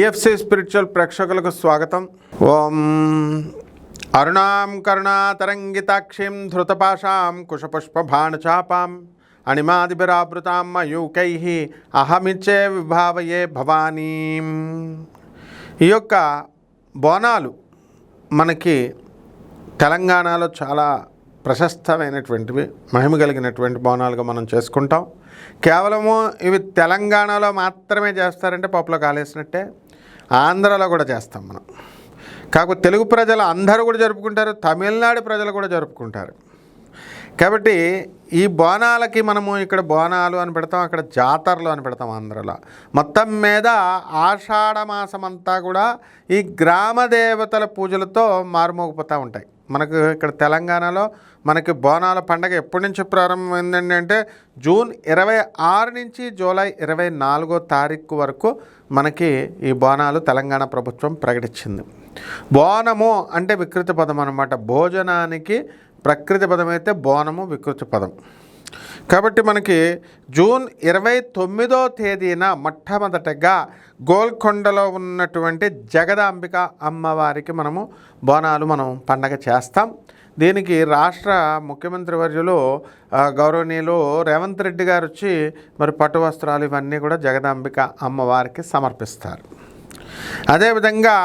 TFC spiritual ప్రేక్షకులకు స్వాగతం. ఓం అరుణాం కరుణాతరంగితాక్షిం ధృతపాశాం కుశపుష్పభాణచాపాం అణిమాదిభిరావృతాం మయూకైః అహమిచ్చే విభావయే భవానీం. ఈ యొక్క బోనాలు మనకి తెలంగాణలో చాలా ప్రశస్తమైనటువంటివి, మహిమ కలిగినటువంటి బోనాలుగా మనం చేసుకుంటాం. కేవలము ఇవి తెలంగాణలో మాత్రమే చేస్తారంటే పప్పులో కాలేసినట్టే. ఆంధ్రాలో కూడా చేస్తాం మనం. కాకపోతే తెలుగు ప్రజలు అందరూ కూడా జరుపుకుంటారు, తమిళనాడు ప్రజలు కూడా జరుపుకుంటారు. కాబట్టి ఈ బోనాలకి మనము ఇక్కడ బోనాలు అని పెడతాం, అక్కడ జాతరలు అని పెడతాం ఆంధ్రలో. మొత్తం మీద ఆషాఢ మాసం అంతా కూడా ఈ గ్రామ దేవతల పూజలతో మారుమోగిపోతూ ఉంటాయి. మనకు ఇక్కడ తెలంగాణలో మనకి బోనాల పండగ ఎప్పటి నుంచి ప్రారంభమైందండి అంటే జూన్ 26 నుంచి జూలై 24వ తారీఖు వరకు మనకి ఈ బోనాలు తెలంగాణ ప్రభుత్వం ప్రకటించింది. బోనము అంటే వికృతి పదం అన్నమాట. భోజనానికి ప్రకృతి పదం అయితే బోనము వికృతి పదం. కాబట్టి మనకి జూన్ 29వ తేదీన మొట్టమొదటగా గోల్కొండలో ఉన్నటువంటి జగదాంబిక అమ్మవారికి మనము బోనాలు పండగ చేస్తాం. దీనికి రాష్ట్ర ముఖ్యమంత్రి వర్యులు గౌరవనీయులు రేవంత్ రెడ్డి గారు వచ్చి మరి పట్టు వస్త్రాలు ఇవన్నీ కూడా జగదాంబిక అమ్మవారికి సమర్పిస్తారు. అదేవిధంగా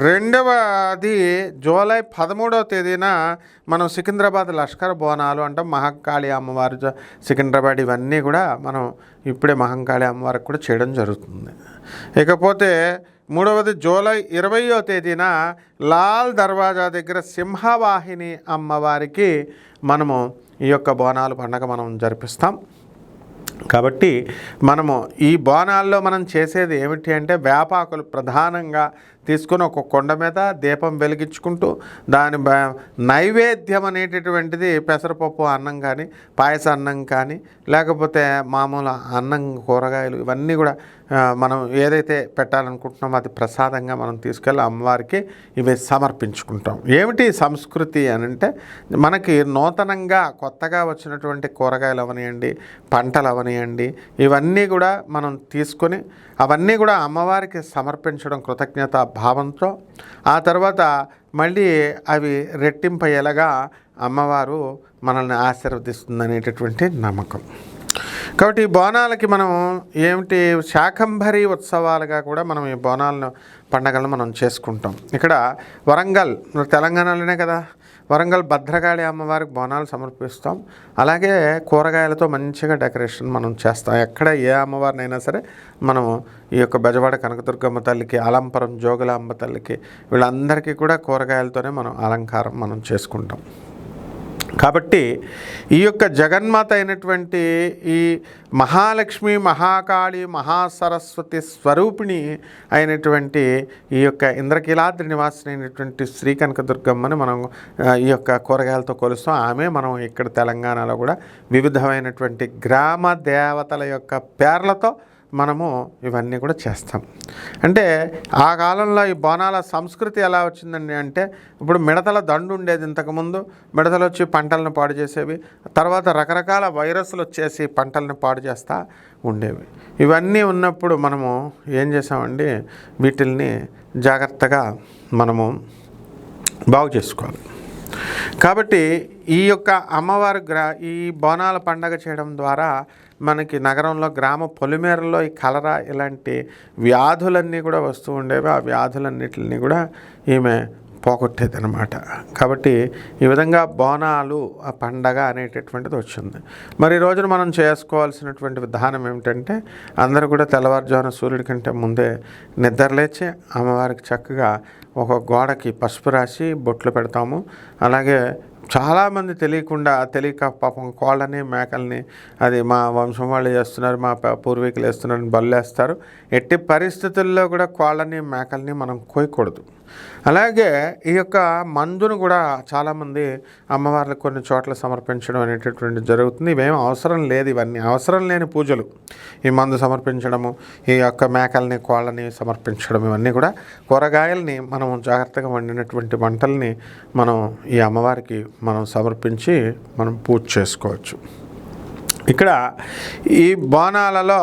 రెండవది జూలై 13వ తేదీన మనం సికింద్రాబాద్ లష్కర్ బోనాలు అంటాం. మహంకాళి అమ్మవారు సికింద్రాబాద్ ఇవన్నీ కూడా మనం ఇప్పుడే మహంకాళి అమ్మవారికి కూడా చేయడం జరుగుతుంది. ఇకపోతే మూడవది జూలై 20వ తేదీన లాల్ దర్వాజా దగ్గర సింహవాహిని అమ్మవారికి మనము ఈ యొక్క బోనాలు పండగ మనం జరిపిస్తాం. కాబట్టి మనము ఈ బోనాల్లో మనం చేసేది ఏమిటి అంటే వేపాకులు ప్రధానంగా తీసుకొని ఒక కొండ మీద దీపం వెలిగించుకుంటూ దాని నైవేద్యం అనేటటువంటిది పెసరపప్పు అన్నం కానీ పాయస అన్నం కానీ లేకపోతే మామూలు అన్నం కూరగాయలు ఇవన్నీ కూడా మనం ఏదైతే పెట్టాలనుకుంటున్నామో అది ప్రసాదంగా మనం తీసుకెళ్ళి అమ్మవారికి ఇవి సమర్పించుకుంటాం. ఏమిటి సంస్కృతి అని అంటే మనకి నూతనంగా కొత్తగా వచ్చినటువంటి కూరగాయలు అవనియండి, పంటలు అవనియండి, ఇవన్నీ కూడా మనం తీసుకొని అవన్నీ కూడా అమ్మవారికి సమర్పించడం కృతజ్ఞత భావంతో. ఆ తర్వాత మళ్ళీ అవి రెట్టింపయ్యేలాగా అమ్మవారు మనల్ని ఆశీర్వదిస్తుంది అనేటటువంటి నమ్మకం. కాబట్టి ఈ బోనాలకి మనం ఏమిటి శాకంభరి ఉత్సవాలుగా కూడా మనం ఈ బోనాలను పండగలను మనం చేసుకుంటాం. ఇక్కడ వరంగల్ తెలంగాణలోనే కదా, వరంగల్ భద్రకాళి అమ్మవారికి బోనాలు సమర్పిస్తాం. అలాగే కూరగాయలతో మంచిగా డెకరేషన్ మనం చేస్తాం. ఎక్కడ ఏ అమ్మవారినైనా సరే మనం ఈ యొక్క బెజవాడ కనకదుర్గమ్మ తల్లికి, అలంపురం జోగులాంబ తల్లికి వీళ్ళందరికీ కూడా కూరగాయలతోనే మనం అలంకారం మనం చేసుకుంటాం. కాబట్టి ఈ యొక్క జగన్మాత అయినటువంటి ఈ మహాలక్ష్మి, మహాకాళి, మహాసరస్వతి స్వరూపిణి అయినటువంటి ఈ యొక్క ఇంద్రకీలాద్రి నివాసిని అయినటువంటి శ్రీ కనకదుర్గమ్మని మనం ఈ యొక్క కూరగాయలతో కొలుస్తాం. ఆమె మనం ఇక్కడ తెలంగాణలో కూడా వివిధమైనటువంటి గ్రామ దేవతల యొక్క పేర్లతో మనము ఇవన్నీ కూడా చేస్తాం. అంటే ఆ కాలంలో ఈ బోనాల సంస్కృతి ఎలా వచ్చిందండి అంటే ఇప్పుడు మిడతల దండు ఉండేది. ఇంతకుముందు మిడతలు వచ్చి పంటలను పాడు చేసేవి, తర్వాత రకరకాల వైరస్లు వచ్చేసి పంటలను పాడు చేస్తూ ఉండేవి. ఇవన్నీ ఉన్నప్పుడు మనము ఏం చేసామండి, వీటిల్ని జాగ్రత్తగా మనము బాగు చేసుకోవాలి. కాబట్టి ఈ యొక్క అమ్మవారు ఈ బోనాల పండగ చేయడం ద్వారా మనకి నగరంలో గ్రామ పొలిమేరల్లో ఈ కలరా ఇలాంటి వ్యాధులన్నీ కూడా వస్తూ ఉండేవి. ఆ వ్యాధులన్నిటిని కూడా ఈమె పోగొట్టేది అనమాట. కాబట్టి ఈ విధంగా బోనాలు ఆ పండగ అనేటటువంటిది వచ్చింది. మరి ఈ రోజున మనం చేసుకోవాల్సినటువంటి విధానం ఏమిటంటే అందరూ కూడా తెల్లవారుజామున సూర్యుడి కంటే ముందే నిద్రలేచి అమ్మవారికి చక్కగా ఒక గోడకి పసుపు రాసి బొట్లు పెడతాము. అలాగే చాలామంది తెలియక పాపం కోళ్ళని మేకల్ని అది మా వంశం వాళ్ళు చేస్తున్నారు, మా పూర్వీకులు వేస్తున్నారని బల్లేస్తారు. ఎట్టి పరిస్థితుల్లో కూడా కోళ్ళని మేకల్ని మనం కోయకూడదు. అలాగే ఈ యొక్క మందును కూడా చాలామంది అమ్మవార్లకు కొన్ని చోట్ల సమర్పించడం అనేటటువంటి జరుగుతుంది. ఇవేం అవసరం లేదు, ఇవన్నీ అవసరం లేని పూజలు. ఈ మందు సమర్పించడము, ఈ యొక్క మేకల్ని కోళ్ళని సమర్పించడం, ఇవన్నీ కూడా కూరగాయల్ని మనం జాగ్రత్తగా వండినటువంటి వంటల్ని మనం ఈ అమ్మవారికి మనం సమర్పించి మనం పూజ చేసుకోవచ్చు. ఇక్కడ ఈ బోనాలలో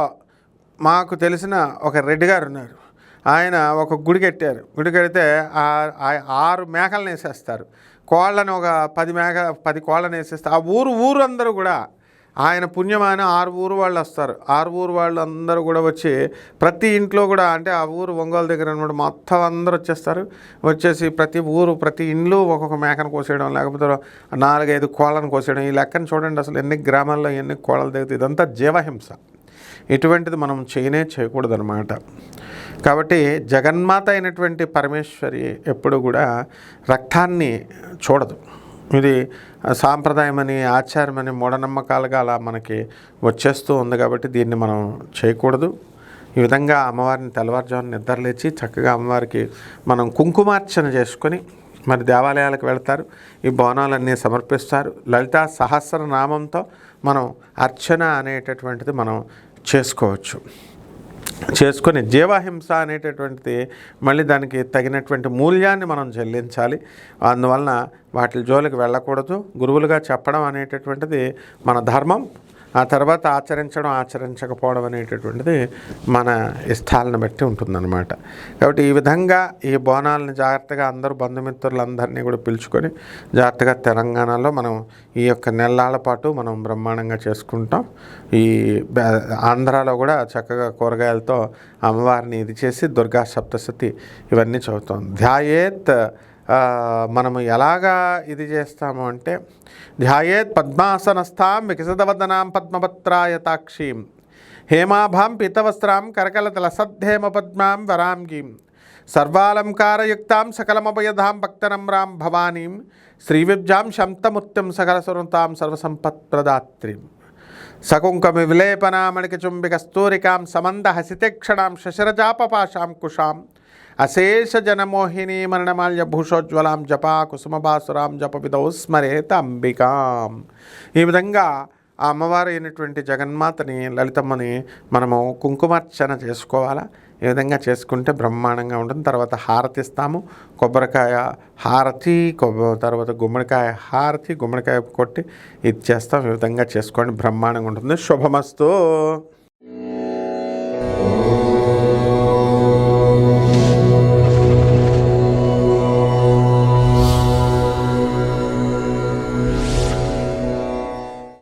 మాకు తెలిసిన ఒక రెడ్డి గారు ఉన్నారు. ఆయన ఒక గుడి కట్టారు. గుడి కడితే 6 మేకలను వేసేస్తారు. కోళ్ళని ఒక 10 కోళ్ళని వేసేస్తే ఆ ఊరు అందరూ కూడా ఆయన పుణ్యమైన 6 ఊరు వాళ్ళు వస్తారు. 6 ఊరు వాళ్ళు అందరూ కూడా వచ్చి ప్రతి ఇంట్లో కూడా, అంటే ఆ ఊరు ఒంగోలు దగ్గర అనమాట, మొత్తం అందరూ వచ్చేస్తారు. వచ్చేసి ప్రతి ఇంట్లో ఒక్కొక్క మేకను కోసేయడం, లేకపోతే 4-5 కోళ్ళను కోసేయడం. ఈ లెక్కను చూడండి, అసలు ఎన్ని గ్రామాల్లో ఎన్ని కోళ్ళలు దిగుతాయి. ఇదంతా జీవహింస. ఇటువంటిది మనం చేయకూడదు అనమాట. కాబట్టి జగన్మాత అయినటువంటి పరమేశ్వరి ఎప్పుడు కూడా రక్తాన్ని చూడదు. ఇది సాంప్రదాయమని, ఆచారమని, మూఢనమ్మకాలుగా అలా మనకి వచ్చేస్తూ ఉంది. కాబట్టి దీన్ని మనం చేయకూడదు. ఈ విధంగా అమ్మవారిని తెల్లవారుజామున నిద్రలేచి చక్కగా అమ్మవారికి మనం కుంకుమార్చన చేసుకొని మరి దేవాలయాలకు వెళ్తారు. ఈ బోనాలన్నీ సమర్పిస్తారు. లలితా సహస్రనామంతో మనం అర్చన అనేటటువంటిది మనం చేసుకొని జీవహింస అనేటటువంటిది మళ్ళీ దానికి తగినటువంటి మూల్యాన్ని మనం చెల్లించాలి. అందువలన వాటి జోలికి వెళ్ళకూడదు. గురువులుగా చెప్పడం అనేటటువంటిది మన ధర్మం. ఆ తర్వాత ఆచరించకపోవడం అనేటటువంటిది మన ఇష్టాలను బట్టి ఉంటుందన్నమాట. కాబట్టి ఈ విధంగా ఈ బోనాలని జాగ్రత్తగా అందరూ బంధుమిత్రులందరినీ కూడా పిలుచుకొని జాగ్రత్తగా తెలంగాణలో మనం ఈ యొక్క నెలల పాటు మనం బ్రహ్మాండంగా చేసుకుంటాం. ఈ ఆంధ్రాలో కూడా చక్కగా కూరగాయలతో అమ్మవారిని ఇది చేసి దుర్గా సప్తశతి ఇవన్నీ చదువుతాం. ధ్యాయేత్ మనము ఎలాగా ఇది చేస్తాము అంటే, ధ్యాయేత్ పద్మాసనస్థాం వికసితవదనాం పద్మపత్రాయతాక్షీం హేమాభాం పీతవస్త్రాం కరకలతలసద్ధేమ పద్మాం వరాంగీం సర్వాలంకారయుక్తాం సకలమభయధాం భక్తనమ్రాం భవానీం శ్రీవిబ్జాం శంతముత్యం సకలసురుతాం సర్వసంపత్ప్రదాత్రీం సకుంకుమ విలేపనామణికచుంబి కస్తూరికాం సమందహసితేక్షణాం శశరజాపపాశాం కుషాం అశేష జనమోహిని మరణమాల్య భూషోజ్వలాం జపా కుసుమభాసురాం జప విదౌ స్మరేత అంబికాం. ఈ విధంగా ఆ అమ్మవారు అయినటువంటి జగన్మాతని, లలితమ్మని మనము కుంకుమార్చన చేసుకోవాలా. ఈ విధంగా చేసుకుంటే బ్రహ్మాండంగా ఉంటుంది. తర్వాత హారతి ఇస్తాము. కొబ్బరికాయ హారతి, తర్వాత గుమ్మడికాయ హారతి, గుమ్మడికాయ కొట్టి ఇది చేస్తాం. ఈ విధంగా చేసుకోండి, బ్రహ్మాండంగా ఉంటుంది. శుభమస్తు.